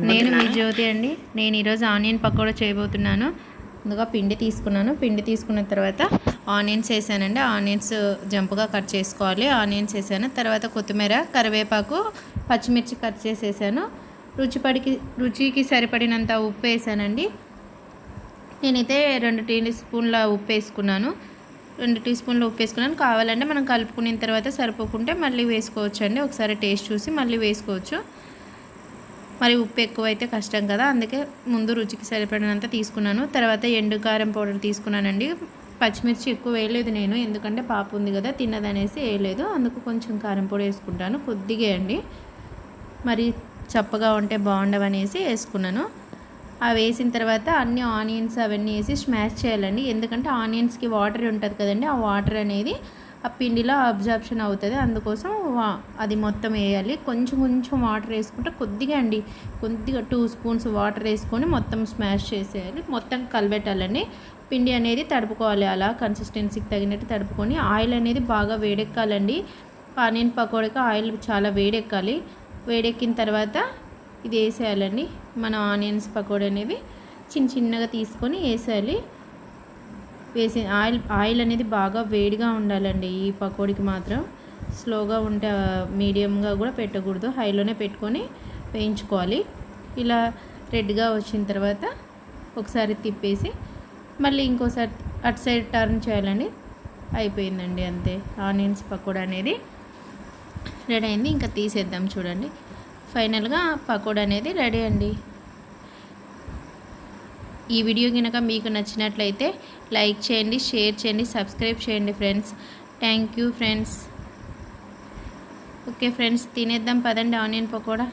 నేను మీ జ్యోతి అండి. నేను ఈరోజు ఆనియన్ పకోడా చేయబోతున్నాను. ముందుగా పిండి తీసుకున్నాను. పిండి తీసుకున్న తర్వాత ఆనియన్స్ వేసానండి. ఆనియన్స్ జంపుగా కట్ చేసుకోవాలి. ఆనియన్స్ వేసాను. తర్వాత కొత్తిమీర, కరివేపాకు, పచ్చిమిర్చి కట్ చేసేసాను. రుచికి సరిపడినంత ఉప్పు వేసానండి. నేనైతే 2 టీ స్పూన్ల ఉప్పు వేసుకున్నాను. 2 టీ స్పూన్ల ఉప్పు వేసుకున్నాను. కావాలంటే మనం కలుపుకున్న తర్వాత సరిపోకుంటే మళ్ళీ వేసుకోవచ్చు అండి. ఒకసారి టేస్ట్ చూసి మళ్ళీ వేసుకోవచ్చు. మరి ఉప్పు ఎక్కువైతే కష్టం కదా, అందుకే ముందు రుచికి సరిపడినంత తీసుకున్నాను. తర్వాత ఎండు కారం పౌడర్ తీసుకున్నానండి. పచ్చిమిర్చి ఎక్కువ వేయలేదు నేను, ఎందుకంటే పాప ఉంది కదా తిన్నదనేసి వేయలేదు. అందుకు కొంచెం కారం పొడి వేసుకుంటాను, కొద్దిగా అండి. మరి చప్పగా ఉంటే బాగుండవనేసి వేసుకున్నాను. అవి వేసిన తర్వాత అన్ని ఆనియన్స్ అవన్నీ వేసి స్మాష్ చేయాలండి. ఎందుకంటే ఆనియన్స్కి వాటర్ ఉంటుంది కదండి, ఆ వాటర్ అనేది ఆ పిండిలో అబ్జార్ప్షన్ అవుతుంది. అందుకోసం అది మొత్తం వేయాలి. కొంచెం వాటర్ వేసుకుంటే కొద్దిగా అండి, కొద్దిగా 2 స్పూన్స్ వాటర్ వేసుకొని మొత్తం స్మాష్ చేసేయాలి. మొత్తం కలబెట్టాలండి. పిండి అనేది తడుపుకోవాలి. అలా కన్సిస్టెన్సీకి తగినట్టు తడుపుకొని ఆయిల్ అనేది బాగా వేడెక్కాలండి. ఆనియన్ పకోడీకి ఆయిల్ చాలా వేడెక్కాలి. వేడెక్కిన తర్వాత ఇది వేసేయాలండి. మన ఆనియన్స్ పకోడీ అనేవి చిన్నగా తీసుకొని వేసేయాలి. వేసి ఆయిల్ అనేది బాగా వేడిగా ఉండాలండి. ఈ పకోడీకి మాత్రం స్లోగా ఉంటే, మీడియంగా కూడా పెట్టకూడదు, హైలోనే పెట్టుకొని వేయించుకోవాలి. ఇలా రెడ్గా వచ్చిన తర్వాత ఒకసారి తిప్పేసి మళ్ళీ ఇంకోసారి అటు సైడ్ టర్న్ చేయాలండి. అయిపోయిందండి, అంతే. ఆనియన్స్ పకోడా అనేది రెడీ అయింది. ఇంకా తీసేద్దాం. చూడండి, ఫైనల్గా పకోడా అనేది రెడీ అండి. ఈ వీడియో కనుక మీకు నచ్చినట్లయితే లైక్ చేయండి, షేర్ చేయండి, సబ్స్క్రైబ్ చేయండి friends. Thank you friends. Okay friends, తినేద్దాం పదండి ఆనియన్ పకోడా.